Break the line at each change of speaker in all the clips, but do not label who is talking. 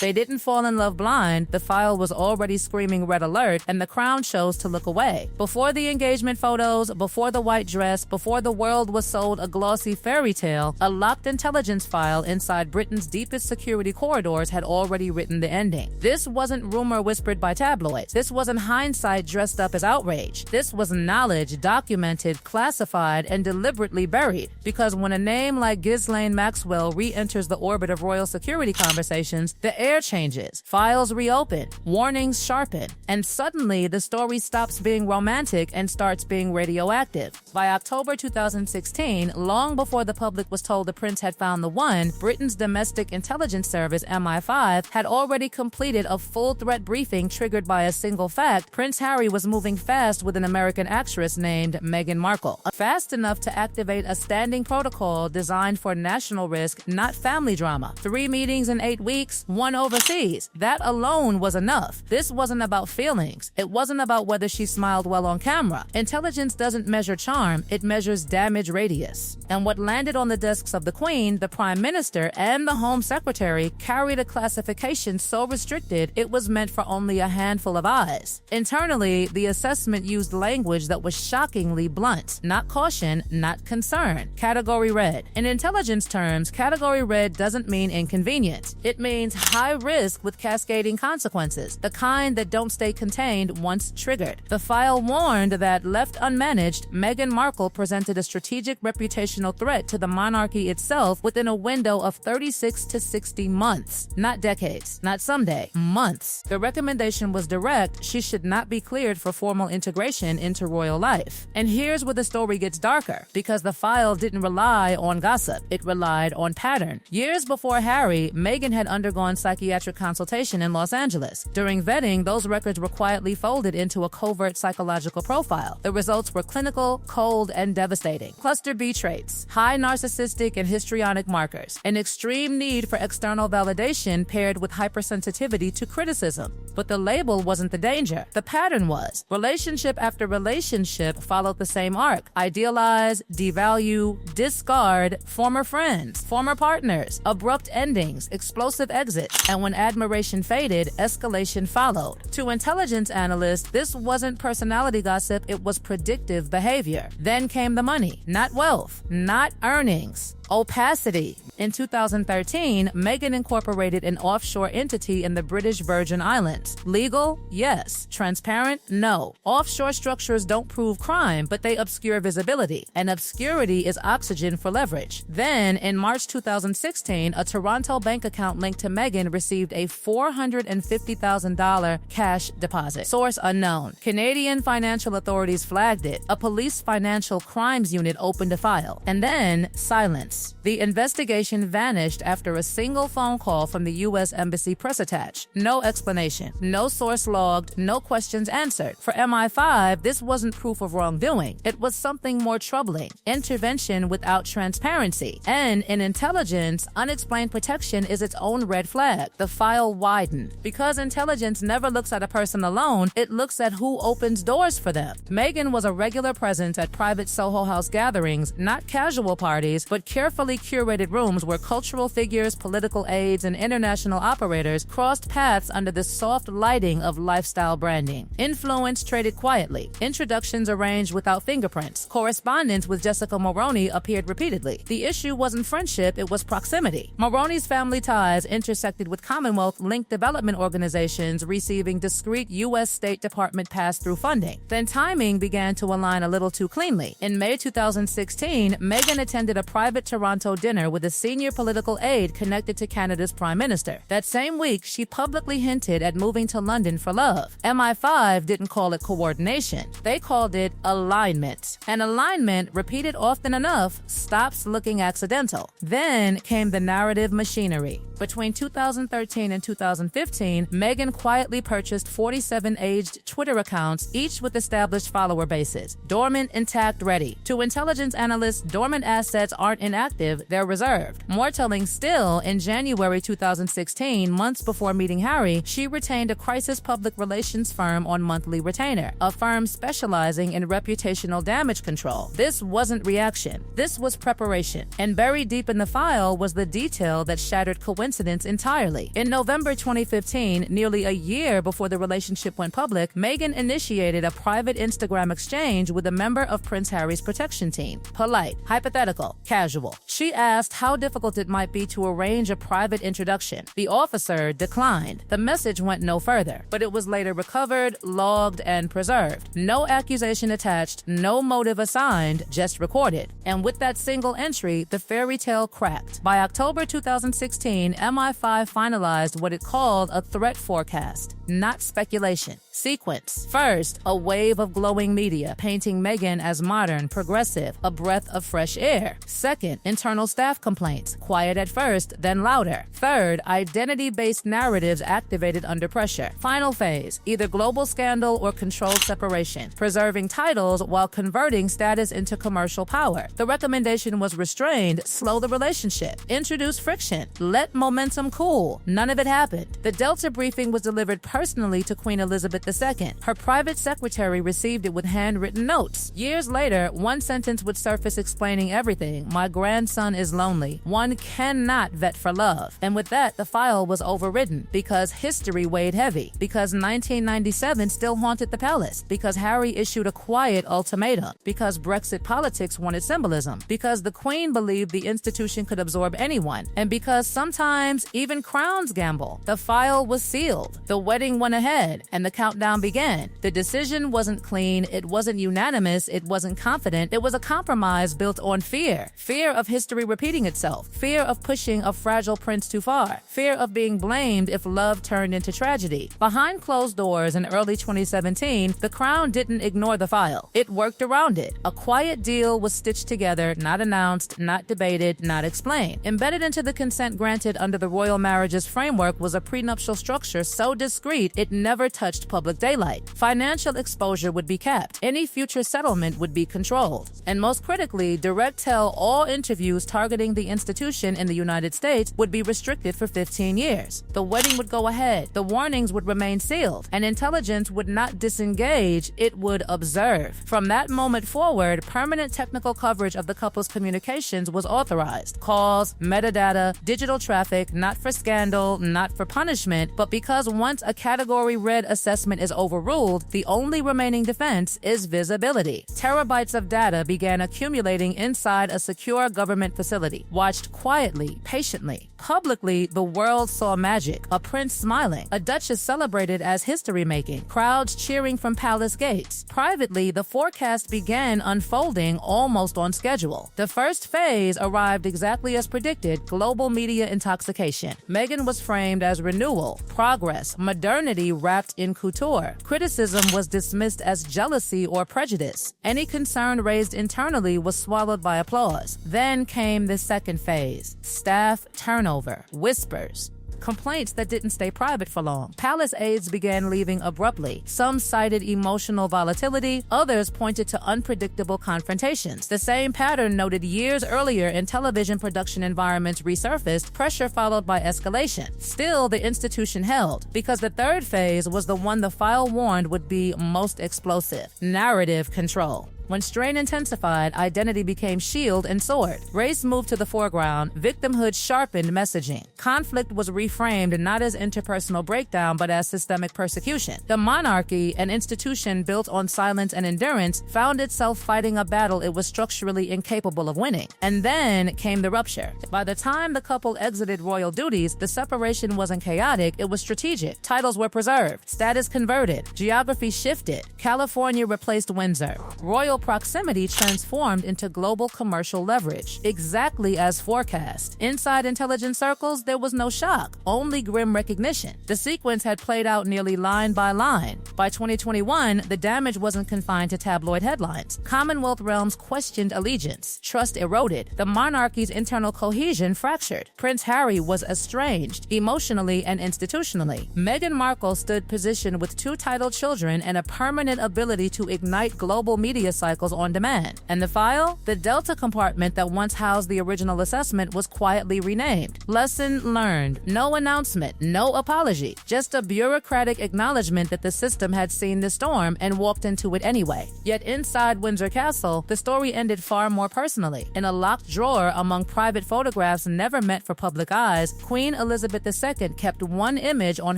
They didn't fall in love blind. The file was already screaming red alert, and the Crown chose to look away. Before the engagement photos, before the white dress, before the world was sold a glossy fairy tale, a locked intelligence file inside Britain's deepest security corridors had already written the ending. This wasn't rumor whispered by tabloids. This wasn't hindsight dressed up as outrage. This was knowledge documented, classified, and deliberately buried. Because when a name like Ghislaine Maxwell re-enters the orbit of royal security conversations, the air changes, files reopen, warnings sharpen, and suddenly the story stops being romantic and starts being radioactive. By October 2016, long before the public was told the prince had found the one, Britain's domestic intelligence service, MI5, had already completed a full threat briefing triggered by a single fact: Prince Harry was moving fast with an American actress named Meghan Markle. Fast enough to activate a standing protocol designed for national risk, not family drama. 3 meetings in 8 weeks, 1 overseas. That alone was enough. This wasn't about feelings. It wasn't about whether she smiled well on camera. Intelligence doesn't measure charm, it measures damage radius. And what landed on the desks of the Queen, the Prime Minister, and the Home Secretary carried a classification so restricted it was meant for only a handful of eyes. Internally, the assessment used language that was shockingly blunt. Not caution, not concern. Category red. In intelligence terms, category red doesn't mean inconvenient. It means high risk with cascading consequences, the kind that don't stay contained once triggered. The file warned that, left unmanaged, Meghan Markle presented a strategic reputational threat to the monarchy itself within a window of 36 to 60 months. Not decades, not someday, months. The recommendation was direct: she should not be cleared for formal integration into royal life. And here's where the story gets darker, because the file didn't rely on gossip, it relied on pattern. Years before Harry, Meghan had undergone psychiatric consultation in Los Angeles. During vetting, those records were quietly folded into a covert psychological profile. The results were clinical, cold, and devastating. Cluster B traits, high narcissistic and histrionic markers, an extreme need for external validation paired with hypersensitivity to criticism. But the label wasn't the danger. The pattern was. Relationship after relationship followed the same arc. Idealize, devalue, discard, former friends, former partners, abrupt endings, explosive exits, and when admiration faded, escalation followed. To intelligence analysts, this wasn't personality gossip, it was predictive behavior. Then came the money, not wealth, not earnings. Opacity. In 2013, Meghan incorporated an offshore entity in the British Virgin Islands. Legal? Yes. Transparent? No. Offshore structures don't prove crime, but they obscure visibility. And obscurity is oxygen for leverage. Then, in March 2016, a Toronto bank account linked to Meghan received a $450,000 cash deposit. Source unknown. Canadian financial authorities flagged it. A police financial crimes unit opened a file. And then, silence. The investigation vanished after a single phone call from the U.S. Embassy press attach. No explanation, no source logged, no questions answered. For MI5, this wasn't proof of wrongdoing. It was something more troubling: intervention without transparency. And in intelligence, unexplained protection is its own red flag. The file widened. Because intelligence never looks at a person alone, it looks at who opens doors for them. Meghan was a regular presence at private Soho House gatherings, not casual parties, but carefully curated rooms where cultural figures, political aides, and international operators crossed paths under the soft lighting of lifestyle branding. Influence traded quietly. Introductions arranged without fingerprints. Correspondence with Jessica Mulroney appeared repeatedly. The issue wasn't friendship, it was proximity. Mulroney's family ties intersected with Commonwealth-linked development organizations receiving discreet U.S. State Department pass-through funding. Then timing began to align a little too cleanly. In May 2016, Meghan attended a private Toronto dinner with a senior political aide connected to Canada's Prime Minister. That same week, she publicly hinted at moving to London for love. MI5 didn't call it coordination. They called it alignment. And alignment, repeated often enough, stops looking accidental. Then came the narrative machinery. Between 2013 and 2015, Meghan quietly purchased 47 aged Twitter accounts, each with established follower bases. Dormant, intact, ready. To intelligence analysts, dormant assets aren't inactive. active, they're reserved. More telling still, in January 2016, months before meeting Harry, she retained a crisis public relations firm on monthly retainer, a firm specializing in reputational damage control. This wasn't reaction. This was preparation. And buried deep in the file was the detail that shattered coincidence entirely. In November 2015, nearly a year before the relationship went public, Meghan initiated a private Instagram exchange with a member of Prince Harry's protection team. Polite, hypothetical, casual. She asked how difficult it might be to arrange a private introduction. The officer declined. The message went no further, but it was later recovered, logged, and preserved. No accusation attached, no motive assigned, just recorded. And with that single entry, the fairy tale cracked. By October 2016, MI5 finalized what it called a threat forecast, not speculation. Sequence. First, a wave of glowing media painting Meghan as modern, progressive, a breath of fresh air. Second, internal staff complaints, quiet at first, then louder. Third, identity-based narratives activated under pressure. Final phase, either global scandal or controlled separation, preserving titles while converting status into commercial power. The recommendation was restrained, slow the relationship, introduce friction, let momentum cool. None of it happened. The Delta briefing was delivered personally to Queen Elizabeth II. Her private secretary received it with handwritten notes. Years later, one sentence would surface explaining everything. My grandson is lonely. One cannot vet for love. And with that, the file was overridden because history weighed heavy, because 1997 still haunted the palace, because Harry issued a quiet ultimatum, because Brexit politics wanted symbolism, because the Queen believed the institution could absorb anyone, and because sometimes even crowns gamble. The file was sealed. The wedding went ahead, and the countdown began. The decision wasn't clean, it wasn't unanimous, it wasn't confident. It was a compromise built on fear. Fear of history repeating itself. Fear of pushing a fragile prince too far. Fear of being blamed if love turned into tragedy. Behind closed doors in early 2017, the Crown didn't ignore the file. It worked around it. A quiet deal was stitched together, not announced, not debated, not explained. Embedded into the consent granted under the royal marriages framework was a prenuptial structure so discreet it never touched public daylight. Financial exposure would be capped. Any future settlement would be controlled. And most critically, direct tell all interviews targeting the institution in the United States would be restricted for 15 years. The wedding would go ahead. The warnings would remain sealed. And intelligence would not disengage, it would observe. From that moment forward, permanent technical coverage of the couple's communications was authorized. Calls, metadata, digital traffic, not for scandal, not for punishment, but because once a Category Red assessment is overruled, the only remaining defense is visibility. Terabytes of data began accumulating inside a secure government facility. Watched quietly, patiently. Publicly, the world saw magic. A prince smiling. A duchess celebrated as history-making. Crowds cheering from palace gates. Privately, the forecast began unfolding almost on schedule. The first phase arrived exactly as predicted: global media intoxication. Meghan was framed as renewal, progress, modernity wrapped in couture. Criticism was dismissed as jealousy or prejudice. Any concern raised internally was swallowed by applause. Then came the second phase: staff turnover, whispers, complaints that didn't stay private for long. Palace aides began leaving abruptly. Some cited emotional volatility, others pointed to unpredictable confrontations. The same pattern noted years earlier in television production environments resurfaced, pressure followed by escalation. Still, the institution held, because the third phase was the one the file warned would be most explosive: narrative control. When strain intensified, identity became shield and sword. Race moved to the foreground, victimhood sharpened messaging. Conflict was reframed not as interpersonal breakdown, but as systemic persecution. The monarchy, an institution built on silence and endurance, found itself fighting a battle it was structurally incapable of winning. And then came the rupture. By the time the couple exited royal duties, the separation wasn't chaotic, it was strategic. Titles were preserved, status converted, geography shifted. California replaced Windsor. Royal proximity transformed into global commercial leverage, exactly as forecast. Inside intelligence circles, there was no shock, only grim recognition. The sequence had played out nearly line by line. By 2021, the damage wasn't confined to tabloid headlines. Commonwealth realms questioned allegiance. Trust eroded. The monarchy's internal cohesion fractured. Prince Harry was estranged, emotionally and institutionally. Meghan Markle stood positioned with 2 titled children and a permanent ability to ignite global media motorcycles on demand. And the file? The Delta compartment that once housed the original assessment was quietly renamed. Lesson learned. No announcement, no apology, just a bureaucratic acknowledgement that the system had seen the storm and walked into it anyway. Yet inside Windsor Castle, the story ended far more personally. In a locked drawer among private photographs never meant for public eyes, Queen Elizabeth II kept one image on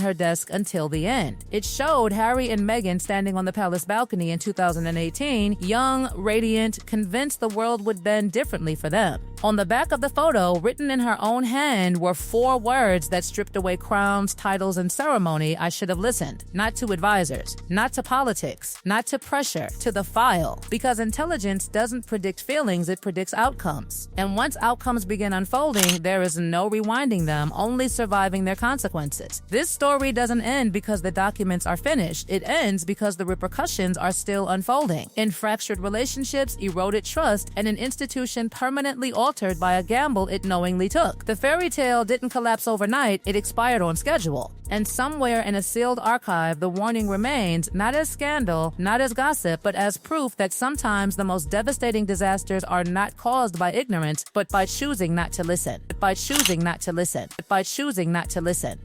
her desk until the end. It showed Harry and Meghan standing on the palace balcony in 2018, young, radiant, convinced the world would bend differently for them. On the back of the photo, written in her own hand, were 4 words that stripped away crowns, titles, and ceremony. I should have listened. Not to advisors, not to politics, not to pressure, to the file. Because intelligence doesn't predict feelings, it predicts outcomes. And once outcomes begin unfolding, there is no rewinding them, only surviving their consequences. This story doesn't end because the documents are finished. It ends because the repercussions are still unfolding. In fractured relationships, eroded trust, and an institution permanently altered by a gamble it knowingly took. The fairy tale didn't collapse overnight, it expired on schedule. And somewhere in a sealed archive, the warning remains, not as scandal, not as gossip, but as proof that sometimes the most devastating disasters are not caused by ignorance, but by choosing not to listen. By choosing not to listen. By choosing not to listen.